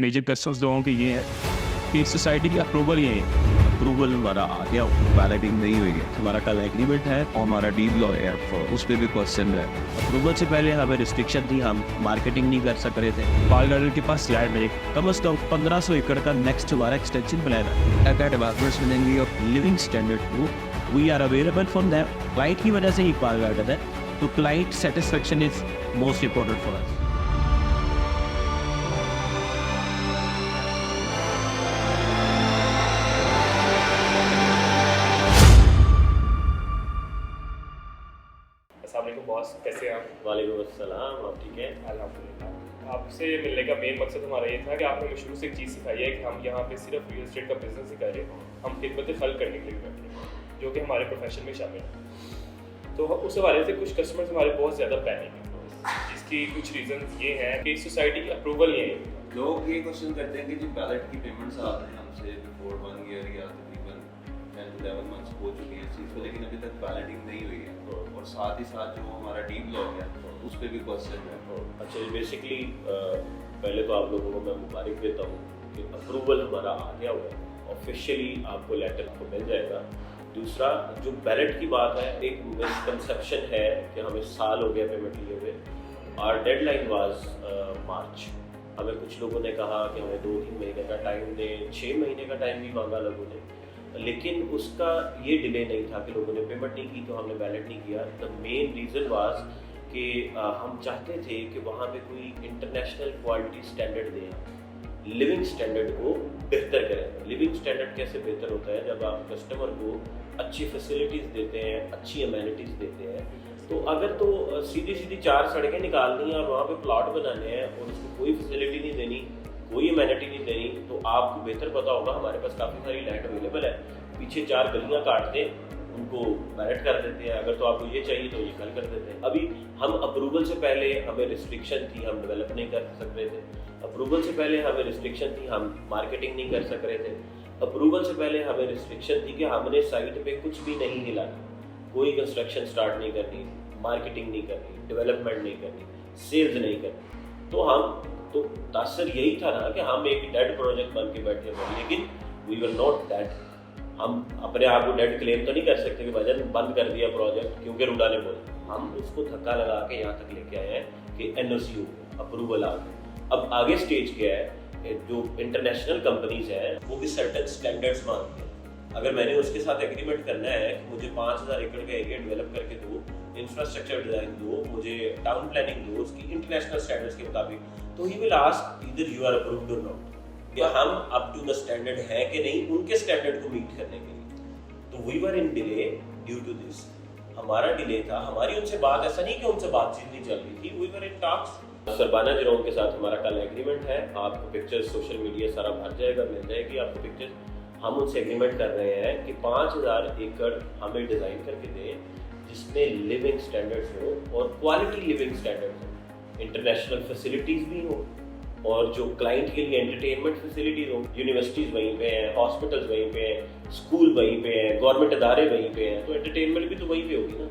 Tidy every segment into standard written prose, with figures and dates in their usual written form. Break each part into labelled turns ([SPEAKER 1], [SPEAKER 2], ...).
[SPEAKER 1] Major concerns लोगों के ये है कि सोसाइटी की अप्रूवल ये है।
[SPEAKER 2] अप्रूवल हमारा आ गया, बैलेटिंग नहीं हुई है, हमारा कल एग्रीमेंट है और हमारा डील लॉ है, उस पर भी क्वेश्चन है। अप्रूवल से पहले हमें रिस्ट्रिक्शन थी, हम मार्केटिंग नहीं कर सक रहे थे।
[SPEAKER 1] पाल गार्डन के पास लैंड में कम से कम 1500 एकड़ का नेक्स्ट हमारा एक्सटेंशन प्लान है। अगर डेवलपर्स मिलेंगे और लिविंग स्टैंडर्ड को we are available from that. Client की वजह से ही पाल गार्डन है, तो client satisfaction is most important for us.
[SPEAKER 3] अस्सलामुअलैकुम बॉस, कैसे हैं आप?
[SPEAKER 4] वालेकुम अस्सलाम, आप ठीक है?
[SPEAKER 3] अल्हम्दुलिल्लाह। आपसे मिलने का मेन मकसद हमारा ये था कि आपने हमें शुरू से एक चीज़ सिखाई है कि हम यहाँ पे सिर्फ रियल एस्टेट का बिजनेस ही कर रहे हैं, हम खिदमत खल्क करने के लिए बैठे हैं, जो कि हमारे प्रोफेशन में शामिल है। तो उस हवाले से कुछ कस्टमर्स हमारे बहुत ज़्यादा पैनिक हैं, जिसकी कुछ रीज़न ये हैं कि सोसाइटी की अप्रूवल नहीं है।
[SPEAKER 2] लोग ये क्वेश्चन करते हैं कि जी बैलेट की पेमेंट्स आ रहे हैं हमसे बिफोर 1 ईयर या तकरीबन 10-11 मंथ्स हो चुकी है इस चीज़ को, लेकिन अभी तक बैलेटिंग नहीं हुई है। और साथ ही साथ जो हमारा डील लॉ है उस पर भी क्वेश्चन है।
[SPEAKER 4] अच्छा, बेसिकली पहले तो आप लोगों को मैं मुबारक देता हूँ कि अप्रूवल हमारा आ गया हुआ है, ऑफिशियली आपको लेटर आपको मिल जाएगा। दूसरा, जो बैलेट की बात है, एक मिसकंसेप्शन है कि हमें साल हो गया पेमेंट लिए हुए। और डेडलाइन वाज मार्च। हमें कुछ लोगों ने कहा कि हमें 2-3 महीने का टाइम दें, 6 महीने का टाइम भी मांगा लोगों ने, लेकिन उसका ये डिले नहीं था कि लोगों ने पेमेंट नहीं की तो हमने बैलेट नहीं किया। द मेन रीज़न वाज कि हम चाहते थे कि वहाँ पे कोई इंटरनेशनल क्वालिटी स्टैंडर्ड दें, लिविंग स्टैंडर्ड को बेहतर करें। लिविंग स्टैंडर्ड कैसे बेहतर होता है? जब आप कस्टमर को अच्छी फैसिलिटीज़ देते हैं, अच्छी अमेनिटीज़ देते हैं। तो अगर तो सीधी सीधी 4 सड़कें निकालनी है और वहाँ पे प्लॉट बनाने हैं और उसको कोई फैसिलिटी नहीं देनी, कोई अमेनिटी नहीं देनी, तो आपको बेहतर पता होगा हमारे पास काफ़ी सारी लैंड अवेलेबल है, पीछे 4 गलियाँ काट दें, उनको बैलेट कर देते हैं। अगर तो आपको ये चाहिए तो ये कल कर देते हैं। अभी हम अप्रूवल से पहले हमें रिस्ट्रिक्शन थी, हम डेवलप नहीं कर सक रहे थे। अप्रूवल से पहले हमें रिस्ट्रिक्शन थी, हम मार्केटिंग नहीं कर सक रहे थे। अप्रूवल से पहले हमें रिस्ट्रिक्शन थी कि हमने साइट पे कुछ भी नहीं हिलाना, कोई कंस्ट्रक्शन स्टार्ट नहीं करनी, मार्केटिंग नहीं करनी, डेवलपमेंट नहीं करनी, सेल्स नहीं करनी। तो तासर यही था ना कि हम एक डेड प्रोजेक्ट बन के बैठे हुए, लेकिन वी वर नॉट डेड। हम अपने आप को डेड क्लेम तो नहीं कर सकते कि भजन बंद कर दिया प्रोजेक्ट क्योंकि रूडा ने बोला। हम उसको धक्का लगा के यहाँ तक लेके आए हैं कि एनओसी हो, अप्रूवल आ गए। अब आगे स्टेज क्या है कि जो इंटरनेशनल कंपनीज हैं वो भी सर्टेन स्टैंडर्ड्स मांगते हैं। अगर मैंने उसके साथ एग्रीमेंट करना है कि मुझे 5000 एकड़ का एरिया डेवलप करके दो, इंफ्रास्ट्रक्चर डिजाइन दो, मुझे टाउन प्लानिंग दो उसकी इंटरनेशनल स्टैंडर्ड्स के मुताबिक, तो he will ask either you are approved और नॉट, या हम अप टू द स्टैंडर्ड है कि नहीं उनके स्टैंडर्ड को मीट करने के लिए। तो we were in delay due to this. हमारा डिले था, हमारी उनसे बात, ऐसा नहीं कि उनसे बातचीत नहीं चल रही थी, वी वर इन टॉक्स। सरबाना जरोम के साथ हमारा कल एग्रीमेंट है, आपको पिक्चर्स सोशल मीडिया सारा भर जाएगा, मिल जाएगी आपको पिक्चर्स। हम उनसे एग्रीमेंट कर रहे हैं कि 5000 एकड़ हमें डिज़ाइन करके दें जिसमें लिविंग स्टैंडर्ड्स हो और क्वालिटी लिविंग स्टैंडर्ड्स हो, इंटरनेशनल फैसिलिटीज़ भी हो, और जो क्लाइंट के लिए एंटरटेनमेंट फैसिलिटीज़ हो। यूनिवर्सिटीज़ वहीं पे हैं, हॉस्पिटल्स वहीं पे हैं, स्कूल वहीं पे हैं, गवर्नमेंट अदारे वहीं पे हैं, तो एंटरटेनमेंट भी तो वहीं पे होगी ना।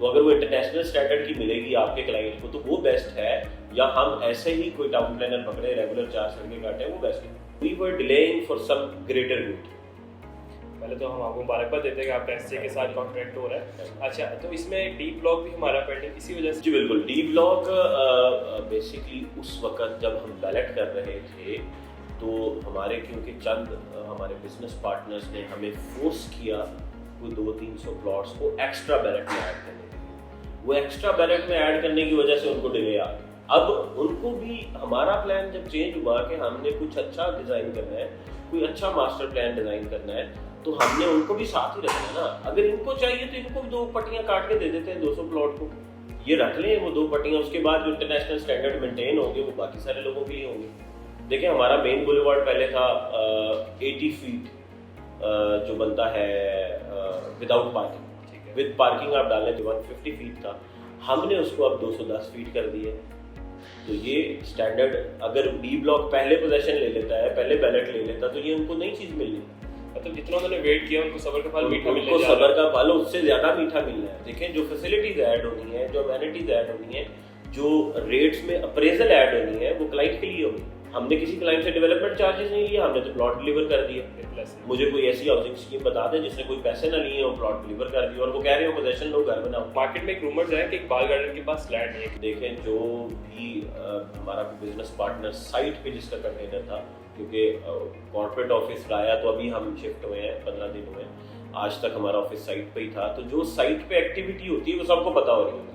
[SPEAKER 4] तो अगर वो इंटरनेशनल स्टैंडर्ड की मिलेगी आपके क्लाइंट को तो वो बेस्ट है, या हम ऐसे ही कोई टाउन प्लानर पकड़े रेगुलर 4 सड़कें काटे, वो बेस्ट है। We were delaying for some greater good.
[SPEAKER 3] पहले तो हम आपको मुबारकबाद देते हैं कि आपका एसजे के साथ कॉन्ट्रैक्ट हो रहा है। अच्छा, तो इसमें डी ब्लॉक भी हमारा पेंडिंग इसी वजह से?
[SPEAKER 4] जी बिल्कुल, डी ब्लॉक बेसिकली उस वक्त जब हम बैलेट कर रहे थे तो हमारे क्योंकि चंद हमारे बिजनेस पार्टनर्स ने हमें फोर्स किया कोई 200-300 प्लॉट्स को एक्स्ट्रा बैलेट में ऐड करने के लिए। वो एक्स्ट्रा बैलेट में ऐड करने की वजह से उनको डिले आ गया। अब उनको भी हमारा प्लान जब चेंज हुआ कि हमने कुछ अच्छा डिज़ाइन करना है, कोई अच्छा मास्टर प्लान डिज़ाइन करना है, तो हमने उनको भी साथ ही रखना है ना। अगर इनको चाहिए तो इनको 2 पट्टियाँ काट के दे देते हैं 200 प्लॉट को, ये रख लें वो 2 पट्टियाँ। उसके बाद जो इंटरनेशनल स्टैंडर्ड मेंटेन होंगे वो बाकी सारे लोगों के लिए होंगे। देखिए, हमारा मेन बुलेवार्ड पहले था 80 फीट जो बनता है विदाउट पार्किंग, विद पार्किंग आप डालें तो 150 फीट था, हमने उसको अब 210 फीट कर दिया। तो ये स्टैंडर्ड, अगर डी ब्लॉक पहले पोजीशन ले लेता है, पहले बैलेट ले लेता, तो ये उनको नई चीज़ मिलनी।
[SPEAKER 3] मतलब जितना उन्होंने वेट किया उनको सब्र का फल मीठा मिलने
[SPEAKER 4] उनको सब्र का फल उससे ज़्यादा मीठा मिलना है। देखें, जो फैसिलिटीज़ ऐड होनी है, जो अमेनिटीज़ ऐड होनी है, जो रेट्स में अप्रेजल ऐड होनी है, वो क्लाइंट के लिए होगी। हमने किसी क्लाइंट से डेवलपमेंट चार्जेस नहीं लिए, हमने तो प्लॉट डिलीवर कर दिए।
[SPEAKER 3] प्लस
[SPEAKER 4] मुझे कोई ऐसी हाउसिंग स्कीम बता दे जिसने कोई पैसे ना लिए हो, प्लॉट डिलीवर कर दिए और वो कह रहे हो पोजेशन लो, घर बनाओ।
[SPEAKER 3] मार्केट में एक रूमर्स है कि इकबाल गार्डन के पास लैंड नहीं है।
[SPEAKER 4] देखें, जो भी हमारा बिजनेस पार्टनर साइट पे जिसका कंटेनर था, क्योंकि कॉर्पोरेट ऑफिस लाया तो अभी हम शिफ्ट हुए हैं, 15 दिन हुए, आज तक हमारा ऑफिस साइट पे ही था। तो जो साइट पे एक्टिविटी होती है वो सबको पता हो रही है।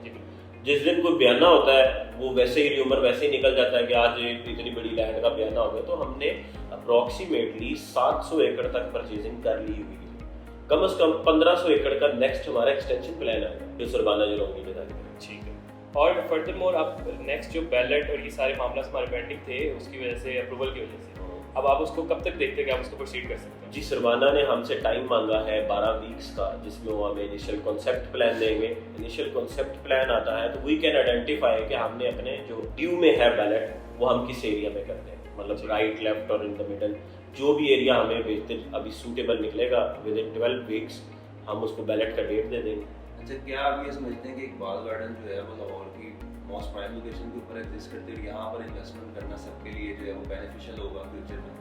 [SPEAKER 4] जिस दिन कोई बयाना होता है वो वैसे ही र्यूमर वैसे ही निकल जाता है कि आज इतनी बड़ी लैंड का बयाना हो गया। तो हमने अप्रॉक्सीमेटली 700 एकड़ तक परचेजिंग कर ली हुई है। कम से कम 1500 एकड़ का नेक्स्ट हमारा एक्सटेंशन प्लान है जो सरबाना जलोंगी ने था।
[SPEAKER 3] ठीक है। और फर्दर मोर अब नेक्स्ट जो बैलेट और ये सारे मामला हमारे पेंडिंग थे उसकी वजह से, अप्रूवल की वजह से, अब आप उसको कब तक देखते हैं कि आप उसको प्रोसीड कर सकते हैं?
[SPEAKER 4] जी, सरबाना ने हमसे टाइम मांगा है 12 वीक्स का, जिसमें वो हमें इनिशियल कॉन्सेप्ट प्लान देंगे। इनिशियल कॉन्सेप्ट प्लान आता है तो वी कैन आइडेंटिफाई कि हमने अपने जो ड्यू में है बैलेट वो हम किस एरिया में करते हैं, मतलब राइट, लेफ्ट और इन द मिडल। जो भी एरिया हमें बेचते अभी सूटेबल निकलेगा विद इन 12 वीक्स हम उसको बैलेट का डेट दे देंगे।
[SPEAKER 2] अच्छा, क्या आप ये समझते हैं कि इकबाल गार्डन जो है वो लाहौर की मोस्ट प्राइम लोकेशन के ऊपर एग्जिस्ट करते हैं, यहाँ पर इन्वेस्टमेंट करना सबके लिए जो है वो बेनिफिशियल होगा फ्यूचर में?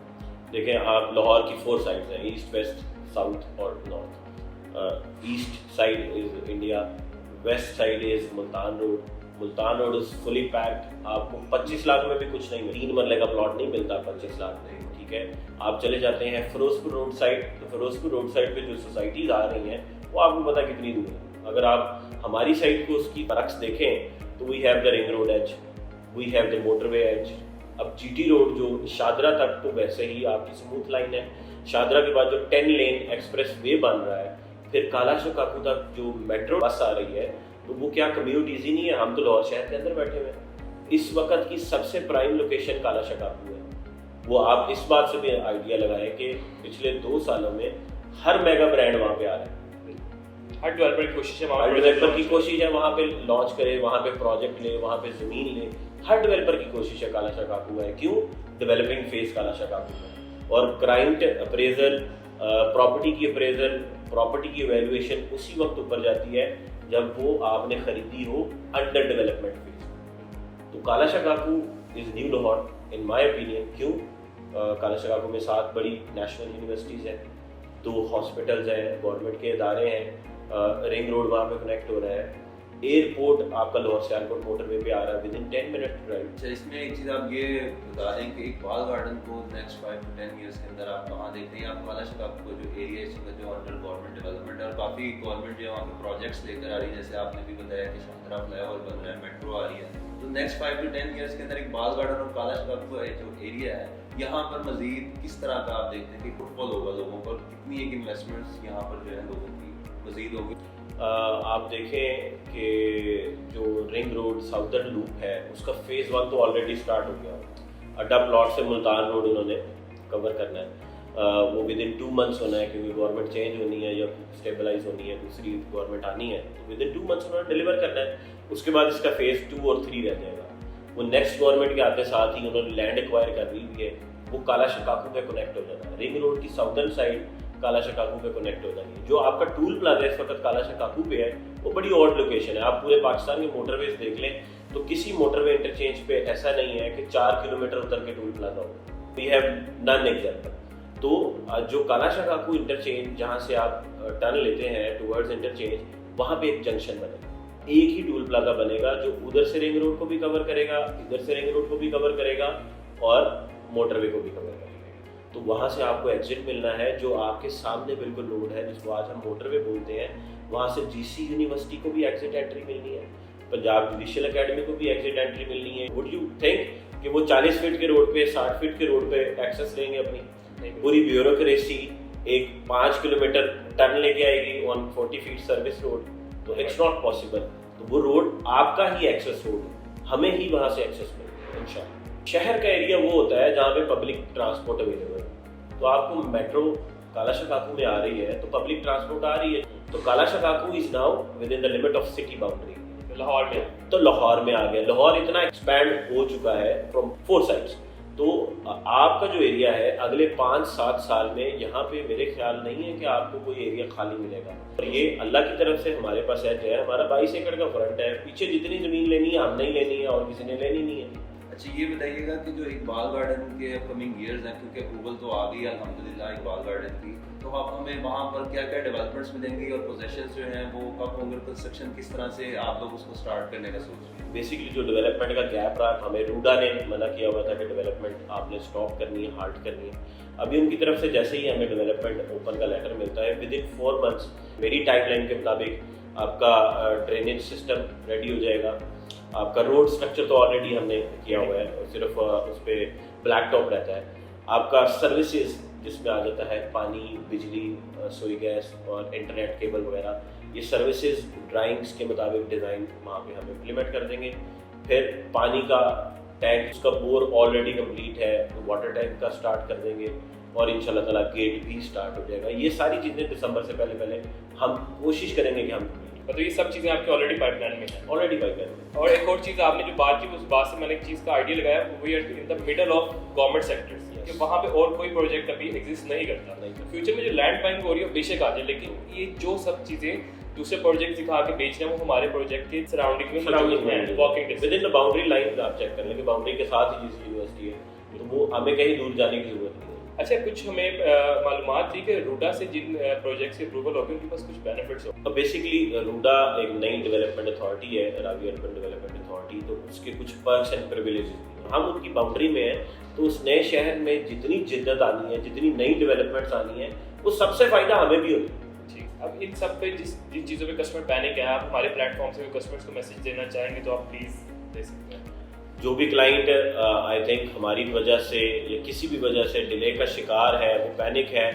[SPEAKER 4] देखें, आप लाहौर की 4 साइड्स हैं, ईस्ट, वेस्ट, साउथ और north. East side is India, west side is Multan road. Multan road is fully packed, आपको 25 लाख में भी कुछ नहीं, 3 मरले का प्लॉट नहीं मिलता 25 लाख में, ठीक है। आप चले जाते हैं फिरोजपुर रोड साइड, तो फिरोजपुर रोड साइड पे जो सोसाइटीज आ रही हैं वो आपको पता कितनी दूर है। अगर आप हमारी साइड को उसकी परक्स देखें तो we have the ring road edge, we have the motorway edge. अब जीटी रोड जो शादरा तक तो वैसे ही आपकी स्मूथ लाइन है, शादरा के बाद जो 10 लेन एक्सप्रेस वे बन रहा है, फिर कालाशा काकू तक जो मेट्रो बस आ रही है, तो वो क्या कम्यूट ईजी नहीं है? हम तो लाहौर शहर के अंदर बैठे हुए हैं। इस वक्त की सबसे प्राइम लोकेशन कालाशा काकू है। वो आप इस बात से भी आइडिया लगाएं कि पिछले 2 सालों में हर मेगा ब्रांड वहाँ पे आ रहा है।
[SPEAKER 3] हर डेवलपर की कोशिश है,
[SPEAKER 4] हर डेवलपर की कोशिश है वहाँ पे लॉन्च करे, वहाँ पे प्रोजेक्ट ले, वहाँ पे जमीन ले। हर डेवलपर की कोशिश है कालाशा काकू है। क्यों? डेवलपिंग फेज कालाशा काकू है। और क्राइम अप्रेजल, प्रॉपर्टी की अप्रेजल, प्रॉपर्टी की वैल्यूएशन उसी वक्त ऊपर जाती है जब वो आपने खरीदी हो अंडर डेवलपमेंट फेज। तो Kala Shah Kaku is new Lahore in my opinion. क्यों? कालाशा काकू में 7 बड़ी नेशनल यूनिवर्सिटीज़ हैं, 2 हॉस्पिटल्स हैं, गवर्नमेंट के इदारे हैं, रिंग रोड वहाँ पे कनेक्ट हो रहा है, एयरपोर्ट आपका लाहौर से एयरपोर्ट मोटरवे पे आ रहा है विद इन 10 मिनट ड्राइव।
[SPEAKER 2] अच्छा, इसमें एक चीज़ आप ये बता दें कि इकबाल गार्डन को नेक्स्ट 5 to 10 ईयर्स के अंदर आप कहाँ देखते हैं? आप कालाशा काकू को जो एरिया है जो अंडर गवर्नमेंट डेवलपमेंट है और काफ़ी गवर्नमेंट जो है वहाँ पे प्रोजेक्ट्स लेकर आ रही है, जैसे आपने भी बताया कि शाहदरा फ्लाईओवर बन रहा है, मेट्रो आ रही है, तो नेक्स्ट 5 to 10 ईयर्स के अंदर इकबाल गार्डन और कालाशा काकू का जो एरिया है यहाँ पर मजीद किस तरह का आप देखते हैं कि फुटफॉल होगा लोगों पर? कितनी एक इन्वेस्टमेंट्स यहाँ पर जो है लोगों की मजीद होगी?
[SPEAKER 4] आप देखें कि जो रिंग रोड साउदर्न लूप है उसका फेज़ 1 तो ऑलरेडी स्टार्ट हो गया। अड्डा प्लॉट से मुल्तान रोड उन्होंने कवर करना है, वो विद इन 2 मंथ्स होना है, क्योंकि गवर्नमेंट चेंज होनी है या स्टेबलाइज होनी है, दूसरी गवर्नमेंट आनी है, तो विद इन 2 मंथ्स उन्होंने डिलीवर करना है। उसके बाद इसका फेज़ 2 और 3 रह जाएगा। वो नेक्स्ट गवर्नमेंट के आते साथ ही उन्होंने लैंड एक्वायर कर ली है, वो कालाशा काकू पे कनेक्ट हो जाना है। रिंग रोड की साउदर्न साइड कालाशा काकू पे कनेक्ट हो जाएंगे। जो आपका टूल प्लाजा इस वक्त कालाशा काकू पे है वो बड़ी ऑड लोकेशन है। आप पूरे पाकिस्तान के मोटरवेज देख लें तो किसी मोटरवे इंटरचेंज पे ऐसा नहीं है कि 4 किलोमीटर उतर के टूल प्लाजा हो। We have none example. तो जो कालाशा काकू इंटरचेंज जहाँ से आप टर्न लेते हैं टुवर्ड्स इंटरचेंज, वहाँ पे एक जंक्शन बनेगा, एक ही टूल प्लाजा बनेगा जो उधर से रिंग रोड को भी कवर करेगा, इधर से रिंग रोड को भी कवर करेगा और मोटरवे को भी कवर करेगा। तो वहाँ से आपको एग्जिट मिलना है जो आपके सामने बिल्कुल रोड है जिसको आज हम मोटरवे बोलते हैं। वहाँ से जीसी यूनिवर्सिटी को भी एग्जिट एंट्री मिलनी है, पंजाब जुडिशियल एकेडमी को भी एग्जिट एंट्री मिलनी है। वुड यू थिंक कि वो 40 फीट के रोड पे, 60 फीट के रोड पे एक्सेस लेंगे? अपनी पूरी ब्यूरोक्रेसी एक 5 किलोमीटर टर्न लेके आएगी ऑन 40 फीट सर्विस रोड? तो इट्स नॉट पॉसिबल। तो वो रोड आपका ही एक्सेस रोड है, हमें ही वहाँ से एक्सेस मिलेगा इंशाल्लाह। शहर का एरिया वो होता है जहाँ पे पब्लिक ट्रांसपोर्ट अवेलेबल है। तो आपको मेट्रो कालाशा काकू में आ रही है तो पब्लिक ट्रांसपोर्ट आ रही है, तो Kala Shah Kaku is now within the limit of city boundary.
[SPEAKER 3] Lahore में
[SPEAKER 4] तो लाहौर में आ गया। लाहौर इतना एक्सपैंड हो चुका है फ्रॉम 4 साइड्स। तो आपका जो एरिया है अगले 5-7 साल में यहाँ पे मेरे ख्याल नहीं है कि आपको कोई एरिया खाली मिलेगा। और ये अल्लाह की तरफ से हमारे पास है, हमारा 22 एकड़ का फ्रंट है, पीछे जितनी जमीन लेनी है हमने ही लेनी है और किसी ने लेनी नहीं है।
[SPEAKER 2] अच्छा ये बताइएगा कि जो इकबाल गार्डन के अपकमिंग ईयर्स हैं, क्योंकि अप्रूवल तो आ गई अल्हम्दुलिल्लाह इकबाल गार्डन की, तो आप हमें वहाँ पर क्या क्या डेवलपमेंट्स मिलेंगी और पोजेशंस जो हैं वो कब होंगे, कंस्ट्रक्शन किस तरह से आप लोग उसको स्टार्ट करने का सोच रहे हैं?
[SPEAKER 4] बेसिकली जो डेवलपमेंट का गैप रहा, हमें रूडा ने मना किया हुआ था कि डेवलपमेंट आपने स्टॉप करनी है, हाल्ट करनी है। अभी उनकी तरफ से जैसे ही हमें डेवलपमेंट ओपन का लेटर मिलता है, विद इन 4 मंथ्स मेरी टाइमलाइन के मुताबिक आपका ड्रेनेज सिस्टम रेडी हो जाएगा। आपका रोड स्ट्रक्चर तो ऑलरेडी हमने किया हुआ है, और सिर्फ उस पर ब्लैक टॉप रहता है। आपका सर्विसेज जिसमें आ जाता है पानी, बिजली, सोई गैस और इंटरनेट केबल वगैरह, ये सर्विसेज ड्राइंग्स के मुताबिक डिज़ाइन वहाँ पे हम इम्प्लीमेंट कर देंगे। फिर पानी का टैंक, उसका बोर ऑलरेडी कंप्लीट है, तो वाटर टैंक का स्टार्ट कर देंगे, और इंशाल्लाह ताला गेट भी स्टार्ट हो जाएगा। ये सारी चीज़ें दिसंबर से पहले हम कोशिश करेंगे कि हम
[SPEAKER 3] तो ये सब चीज़ें आपकी ऑलरेडी पाइपलाइन में है।
[SPEAKER 4] ऑलरेडी पाइपलाइन में।
[SPEAKER 3] और एक और चीज़ आपने जो बात की, उस बात से मैंने एक चीज़ का आइडिया लगाया, we are in the middle of government sectors, कि वहाँ पे और कोई प्रोजेक्ट अभी एग्जिस्ट नहीं करता। फ्यूचर में जो लैंड बाइंग हो रही है बेशक आ जाए, लेकिन ये जो सब चीज़ें दूसरे प्रोजेक्ट दिखा के बेच रहे हैं वो हमारे प्रोजेक्ट के सराउंडिंग में walking distance
[SPEAKER 4] with in the boundary line आप चेक कर लेंगे, बाउंड्री के साथ ही जिस यूनिवर्सिटी है, तो वो हमें कहीं दूर जाने की जरूरत नहीं है।
[SPEAKER 3] अच्छा, कुछ हमें मालूमात थी कि रूडा से जिन प्रोजेक्ट्स की अप्रूवल होगी उनके पास कुछ बेनिफिट्स हो।
[SPEAKER 4] तो बेसिकली रूडा एक नई डेवलपमेंट अथॉरिटी है, रावी अर्बन डेवलपमेंट अथॉरिटी, तो उसके कुछ पर्क्स एंड प्रिविलेजेस हम उनकी बाउंड्री में हैं, तो उस नए शहर में जितनी जिद्दत आनी है, जितनी नई डेवलपमेंट्स आनी है, वो सबसे फायदा हमें भी होती है।
[SPEAKER 3] ठीक, अब इन सब पे जिन चीज़ों पे कस्टमर पैनिक है, आप हमारे प्लेटफॉर्म से कस्टमर्स को मैसेज देना चाहेंगे तो आप प्लीज़ दे सकते हैं।
[SPEAKER 4] जो भी क्लाइंट आई थिंक हमारी वजह से या किसी भी वजह से डिले का शिकार है, वो पैनिक है,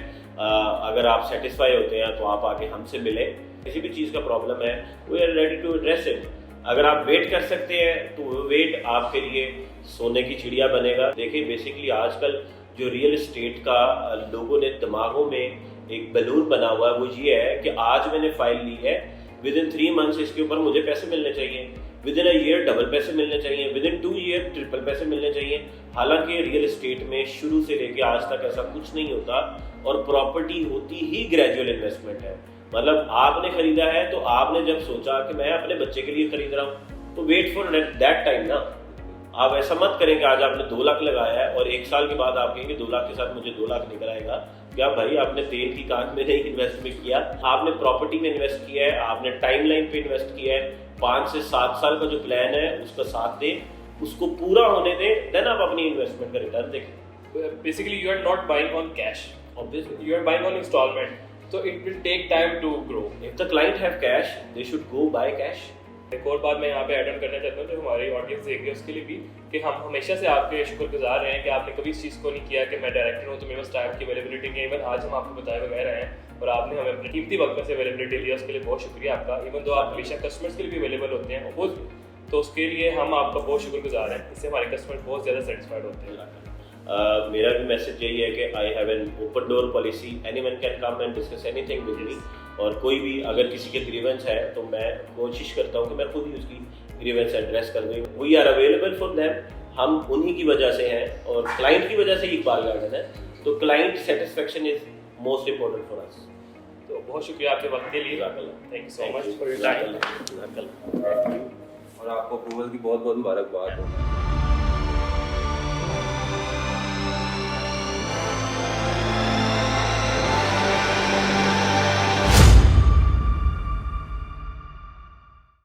[SPEAKER 4] अगर आप सेटिस्फाई होते हैं तो आप आके हमसे मिलें। किसी भी चीज़ का प्रॉब्लम है, we are ready to address it. अगर आप वेट कर सकते हैं तो वो वेट आपके लिए सोने की चिड़िया बनेगा। देखिए बेसिकली आजकल जो रियल एस्टेट का लोगों ने दिमागों में एक बैलून बना हुआ है, वो ये है कि आज मैंने फाइल ली है, विद इन 3 मंथ्स इसके ऊपर मुझे पैसे मिलने चाहिए, with in a year double पैसे मिलने चाहिए, विद इन 2 ईयर ट्रिपल पैसे मिलने चाहिए। हालांकि रियल एस्टेट में शुरू से लेके आज तक ऐसा कुछ नहीं होता, और प्रॉपर्टी होती ही ग्रेजुअल इन्वेस्टमेंट है। मतलब आपने खरीदा है तो आपने जब सोचा कि मैं अपने बच्चे के लिए खरीद रहा हूँ, तो वेट फॉर दैट टाइम ना। आप ऐसा मत करें कि आज आपने 2 लाख लगाया है और 1 साल के बाद आप कहेंगे 2 लाख के साथ मुझे 2 लाख निकल आएगा। क्या भाई, आपने तेल की कान में नहीं इन्वेस्टमेंट किया, आपने प्रॉपर्टी में इन्वेस्ट किया है, आपने टाइमलाइन पे इन्वेस्ट किया है। 5 से 7 साल का जो प्लान है उसका साथ दें, उसको पूरा होने दें, देन आप अपनी इन्वेस्टमेंट का रिटर्न देखें।
[SPEAKER 3] Basically you are not buying on cash,
[SPEAKER 4] obviously
[SPEAKER 3] you are buying on installment, so it will take time to grow.
[SPEAKER 4] If the client have cash, they should go buy cash.
[SPEAKER 3] एक और बात मैं यहाँ पे add on करना चाहता हूँ जो हमारी ऑडियंस देख रही है उसके लिए भी, कि हम हमेशा से आपके शुक्रगुजार रहे हैं कि आपने कभी इस चीज़ को नहीं किया कि मैं डायरेक्टर हूँ तो मेरे पास टाइम की अवेलेबिलिटी नहीं है। इवन आज हम आपको बताए बगैर रहे हैं और आपने हमें अपने कीमती वक्त में से अवेलेबिलिटी लिया, उसके लिए बहुत शुक्रिया आपका। इवन तो आप हमेशा कस्टमर्स के लिए भी अवेलेबल होते हैं खुद, तो उसके लिए हम आपका बहुत शुक्रगुजार हैं। इससे हमारे कस्टमर बहुत ज़्यादा सेटिस्फाइड होते हैं।
[SPEAKER 4] मेरा भी मैसेज यही है कि I have an open door policy, anyone can come and discuss anything with me. और कोई भी अगर किसी के ग्रीवेंस है तो मैं कोशिश करता हूँ कि मैं खुद ही उसकी ग्रीवेंस एड्रेस कर दूँ। We are available for them, हम उन्हीं की वजह से हैं और क्लाइंट की वजह से ही इकबाल गार्डन है, तो client satisfaction is most important for us.
[SPEAKER 3] तो बहुत शुक्रिया आपके वक्त के लिए, thank you so much for your time.
[SPEAKER 2] और आपको अप्रूवल की बहुत बहुत मुबारकबाद हो।